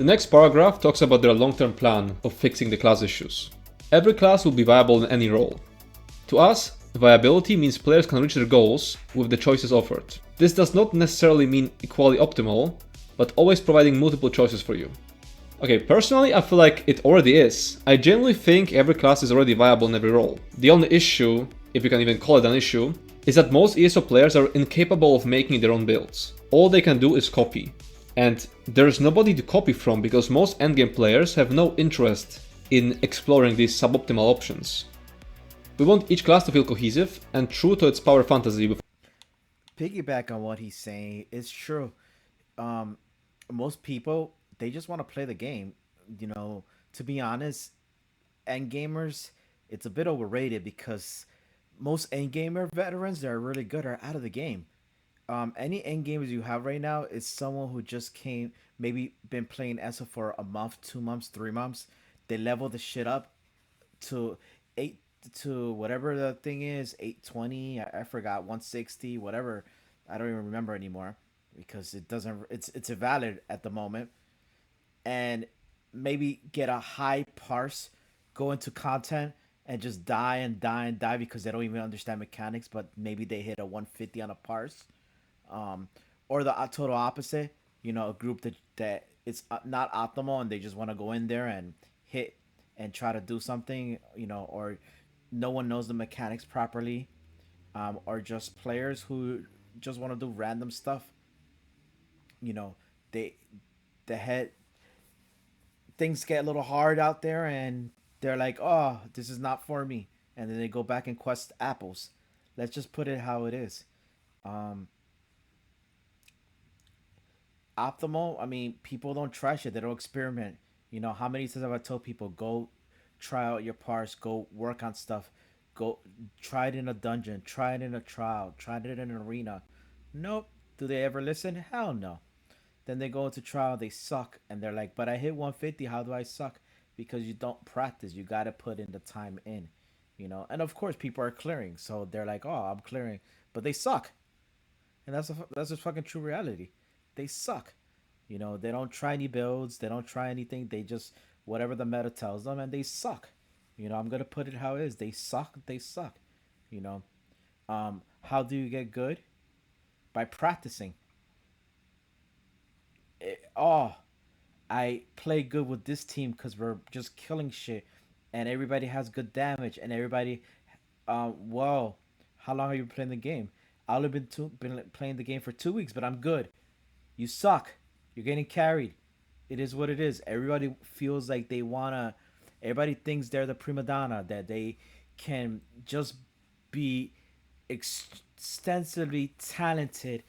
The next paragraph talks about their long-term plan of fixing the class issues. Every class will be viable in any role. To us, viability means players can reach their goals with the choices offered. This does not necessarily mean equally optimal, but always providing multiple choices for you. Okay, personally I feel like it already is. I genuinely think every class is already viable in every role. The only issue, if you can even call it an issue, is that most ESO players are incapable of making their own builds. All they can do is copy. And there's nobody to copy from because most endgame players have no interest in exploring these suboptimal options. We want each class to feel cohesive and true to its power fantasy. Piggyback on what he's saying, it's true. Most people, they just want to play the game. To be honest, end gamers, it's a bit overrated because most end gamer veterans that are really good are out of the game. Any end gamers you have right now is someone who just came, maybe been playing ESO for a month, 2 months, 3 months. They level the shit up to eight to whatever the thing is, 820. I forgot 160, whatever. I don't even remember anymore because it doesn't. It's invalid at the moment, and maybe get a high parse, go into content and just die and die and die because they don't even understand mechanics, but maybe they hit a 150 on a parse. um, or the total opposite. A group that it's not optimal and they just want to go in there and hit and try to do something. Or no one knows the mechanics properly, or just players who just want to do random stuff. You know, they the head things get a little hard out there and they're like, oh, this is not for me, and then they go back and quest apples. Let's just put it how it is. Um, Optimal. I mean, people don't try shit. They don't experiment. How many times have I told people go try out your parts, go work on stuff, go try it in a dungeon, try it in a trial, try it in an arena. Nope. Do they ever listen? Hell no. Then they go into trial, they suck, and they're like, but I hit 150. How do I suck? Because you don't practice. You got to put in the time in. And of course, people are clearing, so they're like, oh, I'm clearing, but they suck, and that's just fucking true reality. They suck. They don't try any builds. They don't try anything. They just whatever the meta tells them, and they suck. I'm gonna put it how it is. They suck. They suck. You know. How do you get good? By practicing. Oh, I play good with this team because we're just killing shit, and everybody has good damage, and everybody. Whoa, how long have you been playing the game? I've been playing the game for 2 weeks, but I'm good. You suck. You're getting carried. It is what it is. Everybody feels like they wanna. Everybody thinks they're the prima donna, that they can just be extensively talented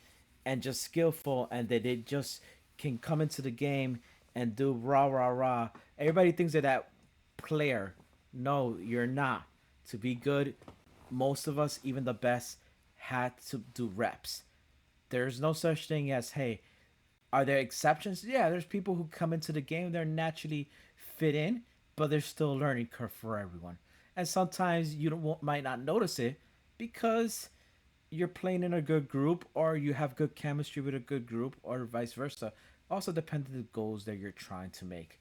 and just skillful, and that they just can come into the game and do rah rah rah. Everybody thinks they're that player. No, you're not. To be good, most of us, even the best, had to do reps. There's no such thing as, hey, are there exceptions? Yeah, there's people who come into the game, they're naturally fit in, but there's still a learning curve for everyone. And sometimes you might not notice it because you're playing in a good group, or you have good chemistry with a good group, or vice versa. Also depends on the goals that you're trying to make.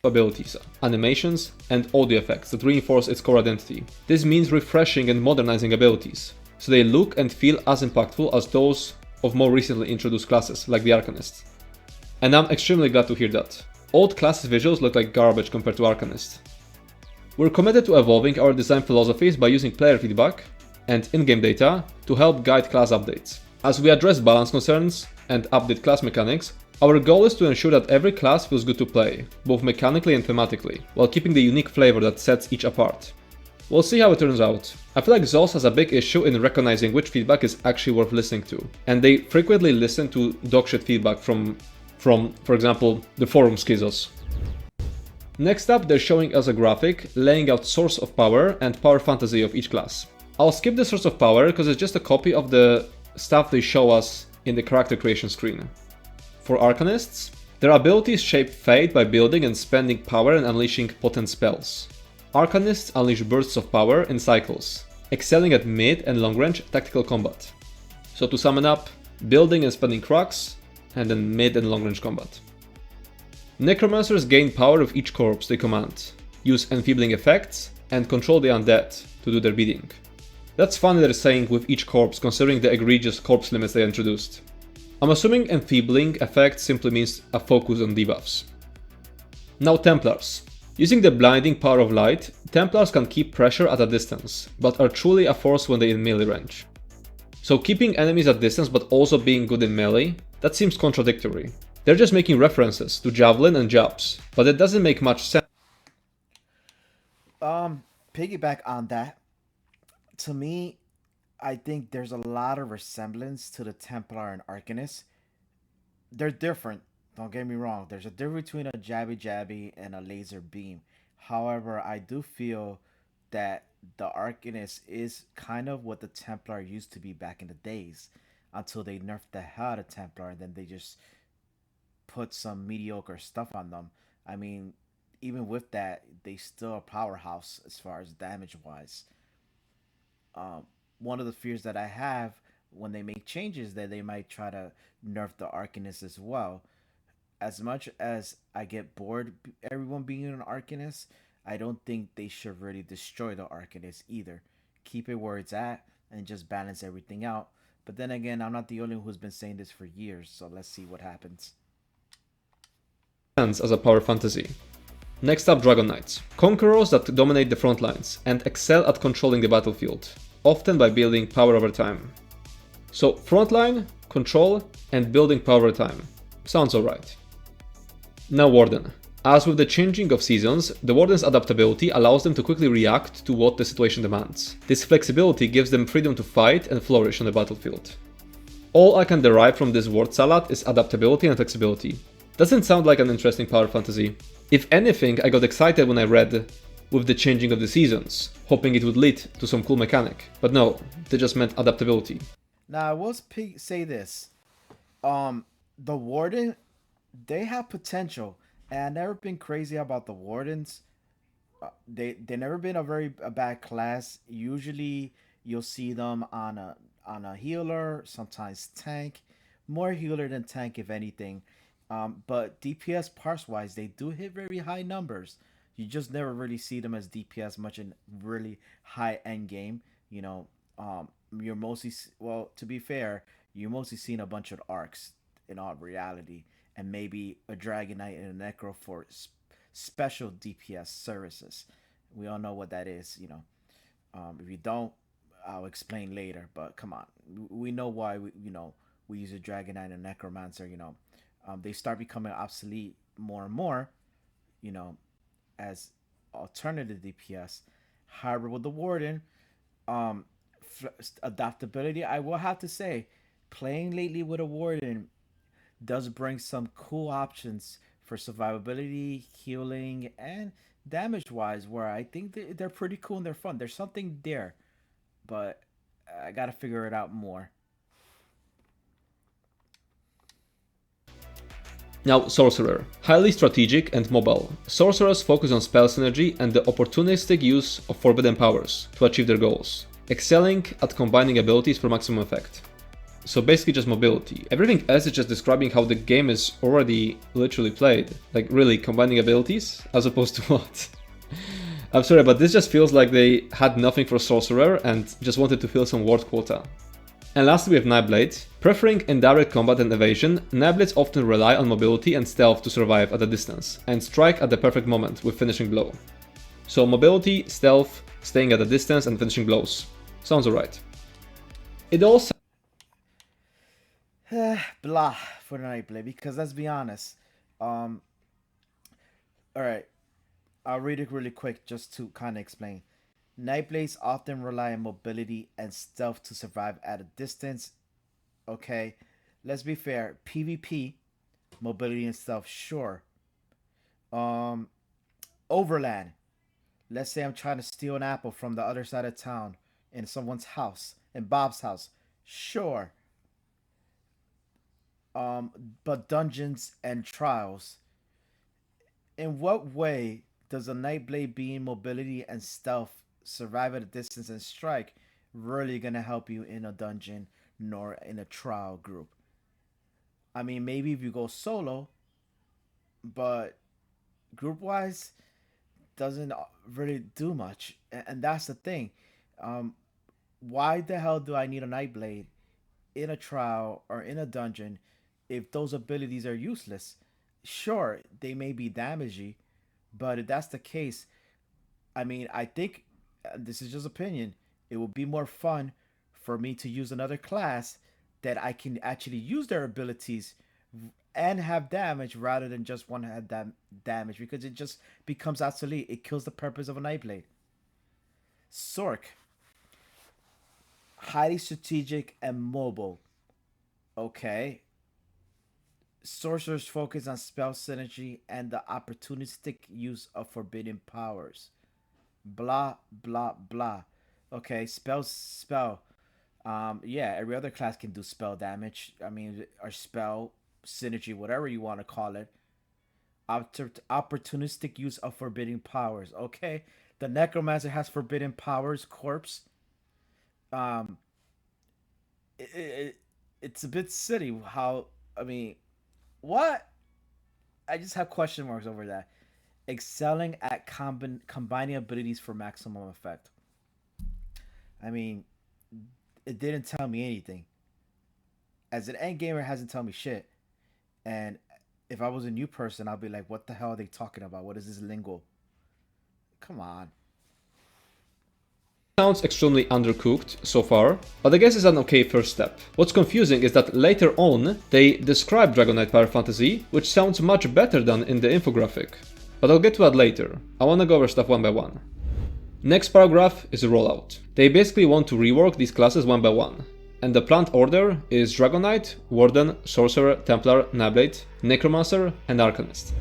Abilities, animations, and audio effects that reinforce its core identity. This means refreshing and modernizing abilities, so they look and feel as impactful as those of more recently introduced classes, like the Arcanist. And I'm extremely glad to hear that. Old classes' visuals look like garbage compared to Arcanist. We're committed to evolving our design philosophies by using player feedback and in-game data to help guide class updates. As we address balance concerns and update class mechanics, our goal is to ensure that every class feels good to play, both mechanically and thematically, while keeping the unique flavor that sets each apart. We'll see how it turns out. I feel like ZOS has a big issue in recognizing which feedback is actually worth listening to, and they frequently listen to dogshit feedback from, for example, the forum schizos. Next up, they're showing us a graphic laying out source of power and power fantasy of each class. I'll skip the source of power because it's just a copy of the stuff they show us in the character creation screen. For Arcanists, their abilities shape fate by building and spending power and unleashing potent spells. Arcanists unleash bursts of power in cycles, excelling at mid and long range tactical combat. So to sum it up, building and spending crux, and then mid and long range combat. Necromancers gain power with each corpse they command, use enfeebling effects, and control the undead to do their bidding. That's funny they're saying with each corpse, considering the egregious corpse limits they introduced. I'm assuming enfeebling effect simply means a focus on debuffs. Now Templars. Using the blinding power of light, Templars can keep pressure at a distance, but are truly a force when they're in melee range. So keeping enemies at distance but also being good in melee, that seems contradictory. They're just making references to Javelin and Jabs, but it doesn't make much sense. Piggyback on that, to me, I think there's a lot of resemblance to the Templar and Arcanist. They're different. Don't get me wrong. There's a difference between a jabby jabby and a laser beam. However, I do feel that the Arcanist is kind of what the Templar used to be back in the days, until they nerfed the hell out of Templar and then they just put some mediocre stuff on them. I mean, even with that, they still a powerhouse as far as damage wise. One of the fears that I have when they make changes that they might try to nerf the Arcanist as well. As much as I get bored everyone being an Arcanist, I don't think they should really destroy the Arcanist either. Keep it where it's at and just balance everything out. But then again, I'm not the only one who's been saying this for years, so let's see what happens. As a power fantasy. Next up, Dragon Knights. Conquerors that dominate the front lines and excel at controlling the battlefield, often by building power over time. So frontline, control, and building power over time. Sounds alright. Now Warden. As with the changing of seasons, the Warden's adaptability allows them to quickly react to what the situation demands. This flexibility gives them freedom to fight and flourish on the battlefield. All I can derive from this word salad is adaptability and flexibility. Doesn't sound like an interesting power fantasy. If anything, I got excited when I read with the changing of the seasons, hoping it would lead to some cool mechanic. But no, they just meant adaptability. Now I will say this: the Warden, they have potential, and I've never been crazy about the Wardens. They never been a bad class. Usually you'll see them on a healer, sometimes tank, more healer than tank if anything. But DPS parse wise, they do hit very high numbers. You just never really see them as DPS much in really high end game. You know, you're mostly, well, to be fair, you're mostly seeing a bunch of arcs in all reality, and maybe a Dragon Knight and a Necro for special DPS services. We all know what that is. If you don't, I'll explain later. But come on, we know why we use a Dragon Knight and a Necromancer. They start becoming obsolete more and more. You know, as alternative DPS. However, with the Warden, um, adaptability, I will have to say, playing lately with a Warden does bring some cool options for survivability, healing, and damage wise, where I think they're pretty cool and they're fun. There's something there, but I gotta figure it out more. Now, Sorcerer. Highly strategic and mobile, Sorcerers focus on spell synergy and the opportunistic use of forbidden powers to achieve their goals, excelling at combining abilities for maximum effect. So basically just mobility. Everything else is just describing how the game is already literally played. Like really combining abilities as opposed to what? I'm sorry, but this just feels like they had nothing for Sorcerer and just wanted to fill some word quota. And lastly we have Nightblade. Preferring indirect combat and evasion, Nightblades often rely on mobility and stealth to survive at a distance, and strike at the perfect moment with finishing blow. So mobility, stealth, staying at a distance, and finishing blows. Sounds alright. It also Blah for the Nightblade, because let's be honest. Um, all right, I'll read it really quick just to kind of explain. Nightblades often rely on mobility and stealth to survive at a distance. Okay, let's be fair. PvP, mobility and stealth, sure. Um, Overland. Let's say I'm trying to steal an apple from the other side of town in someone's house, in Bob's house. Sure. But dungeons and trials. In what way does a Nightblade being mobility and stealth, survive at a distance, and strike really gonna help you in a dungeon nor in a trial group? I mean, maybe if you go solo, but group wise doesn't really do much, and that's the thing. Um, why the hell do I need a Nightblade in a trial or in a dungeon if those abilities are useless? Sure, they may be damaging, but if that's the case, I mean, I think this is just opinion. It would be more fun for me to use another class that I can actually use their abilities and have damage rather than just one have damage because it just becomes obsolete. It kills the purpose of a Nightblade. Sork, highly strategic and mobile. Okay. Sorcerers focus on spell synergy and the opportunistic use of forbidden powers. Blah blah blah. Okay, spell. Yeah, every other class can do spell damage. I mean, or spell synergy, whatever you want to call it. Opportunistic use of forbidden powers. Okay, the necromancer has forbidden powers. Corpse. Um, it, it, it's a bit silly how. I mean, what? I just have question marks over that. Excelling at combining abilities for maximum effect. I mean, it didn't tell me anything. As an end gamer, it hasn't told me shit. And if I was a new person, I'd be like, what the hell are they talking about? What is this lingo? Come on. Sounds extremely undercooked so far, but I guess it's an okay first step. What's confusing is that later on, they describe Dragon Knight Power Fantasy, which sounds much better than in the infographic. But I'll get to that later. I wanna go over stuff one by one. Next paragraph is a rollout. They basically want to rework these classes one by one. And the planned order is Dragon Knight, Warden, Sorcerer, Templar, Nightblade, Necromancer, and Arcanist.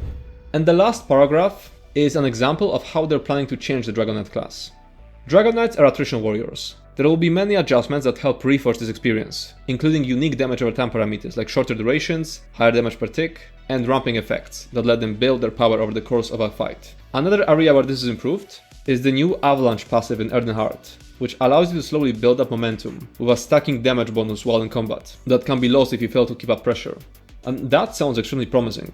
And the last paragraph is an example of how they're planning to change the Dragon Knight class. Dragon Knights are attrition warriors. There will be many adjustments that help reinforce this experience, including unique damage over time parameters like shorter durations, higher damage per tick, and ramping effects that let them build their power over the course of a fight. Another area where this is improved is the new Avalanche passive in Earnhardt, which allows you to slowly build up momentum with a stacking damage bonus while in combat that can be lost if you fail to keep up pressure. And that sounds extremely promising.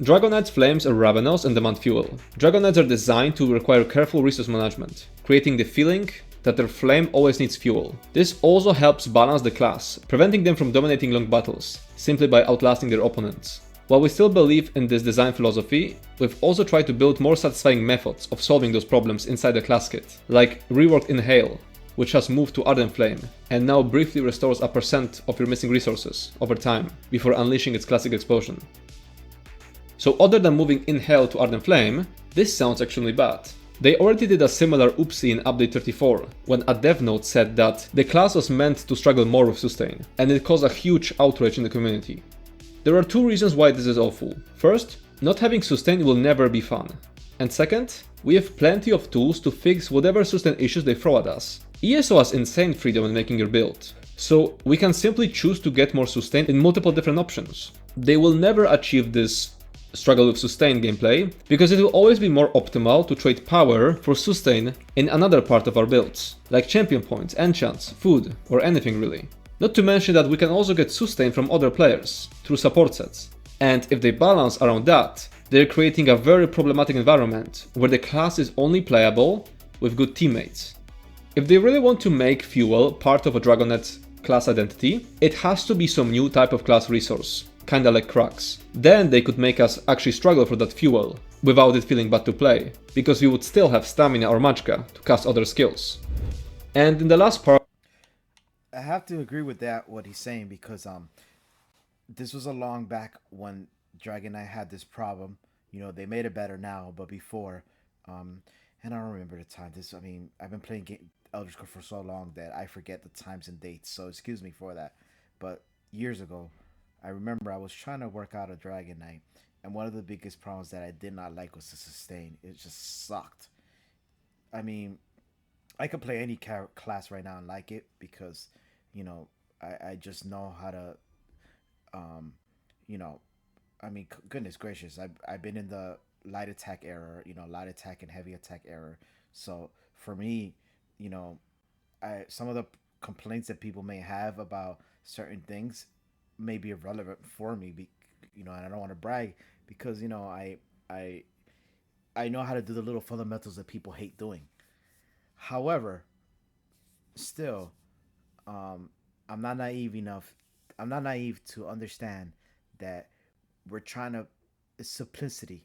Dragon Knights' flames are ravenous and demand fuel. Dragon Knights are designed to require careful resource management, creating the feeling that their flame always needs fuel. This also helps balance the class, preventing them from dominating long battles, simply by outlasting their opponents. While we still believe in this design philosophy, we've also tried to build more satisfying methods of solving those problems inside the class kit, like reworked Inhale, which has moved to Ardent Flame, and now briefly restores a percent of your missing resources over time, before unleashing its classic explosion. So other than moving Inhale to Ardent Flame, this sounds extremely bad. They already did a similar oopsie in update 34, when a dev note said that the class was meant to struggle more with sustain, and it caused a huge outrage in the community. There are two reasons why this is awful. First, not having sustain will never be fun. And second, we have plenty of tools to fix whatever sustain issues they throw at us. ESO has insane freedom in making your build, so we can simply choose to get more sustain in multiple different options. They will never achieve this struggle with sustain gameplay, because it will always be more optimal to trade power for sustain in another part of our builds, like champion points, enchants, food, or anything really. Not to mention that we can also get sustain from other players, through support sets. And if they balance around that, they're creating a very problematic environment, where the class is only playable with good teammates. If they really want to make fuel part of a Dragonet class identity, it has to be some new type of class resource, kinda like cracks. Then they could make us actually struggle for that fuel, without it feeling bad to play, because we would still have stamina or magicka to cast other skills. And in the last part, I have to agree with that what he's saying because this was a long back when Dragon Knight had this problem. You know, they made it better now, but before, um, and I don't remember the time. This, I mean, I've been playing Elder Scrolls for so long that I forget the times and dates. So excuse me for that. But years ago, I remember I was trying to work out a Dragon Knight, and one of the biggest problems that I did not like was the sustain. It just sucked. I mean, I could play any class right now and like it because, you know, I just know how to, um, you know, I mean, goodness gracious, I've been in the light attack era, you know, light attack and heavy attack era. So for me, you know, I some of the complaints that people may have about certain things maybe irrelevant for me, and I don't want to brag because I I know how to do the little fundamentals that people hate doing. However, still, um, I'm not naive enough. I'm not naive to understand that we're trying to. It's simplicity.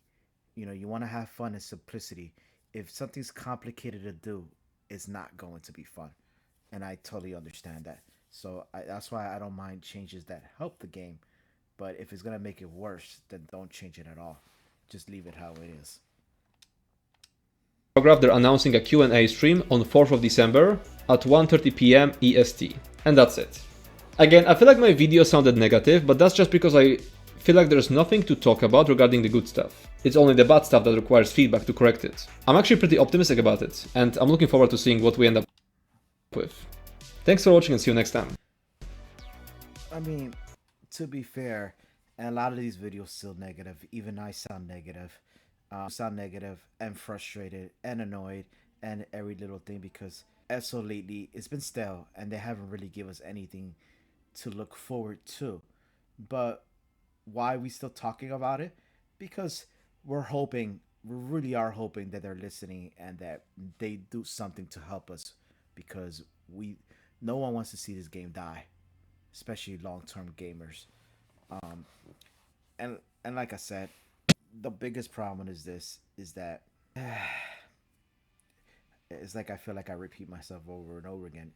You want to have fun and simplicity. If something's complicated to do, it's not going to be fun, and I totally understand that. So that's why I don't mind changes that help the game. But if it's gonna make it worse, then don't change it at all. Just leave it how it is. They're announcing a Q&A stream on 4th of December at 1:30 p.m. EST. And that's it. Again, I feel like my video sounded negative, but that's just because I feel like there's nothing to talk about regarding the good stuff. It's only the bad stuff that requires feedback to correct it. I'm actually pretty optimistic about it, and I'm looking forward to seeing what we end up with. Thanks for watching and see you next time. I mean, to be fair, and a lot of these videos still negative. Even I sound negative. Sound negative and frustrated and annoyed and every little thing because as so lately it's been stale and they haven't really give us anything to look forward to. But why are we still talking about it? Because we're hoping, we really are hoping that they're listening and that they do something to help us because we no one wants to see this game die, especially long-term gamers. Um, and like I said, the biggest problem is that it's like I feel like I repeat myself over and over again.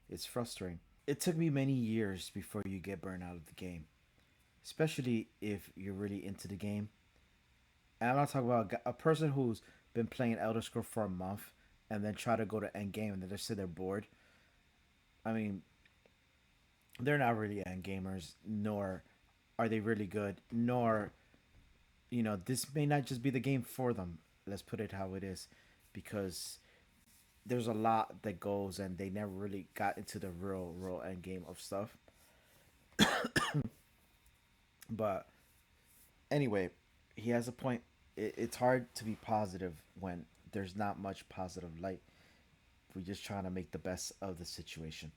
It's frustrating. It took me many years before you get burned out of the game, especially if you're really into the game. And I'm not talking about a person who's been playing Elder Scrolls for a month and then try to go to end game and then they sit there bored. I mean, they're not really end gamers, nor are they really good, nor this may not just be the game for them. Let's put it how it is, because there's a lot that goes, and they never really got into the real end game of stuff. But anyway, he has a point. It's hard to be positive when there's not much positive light. We're just trying to make the best of the situation.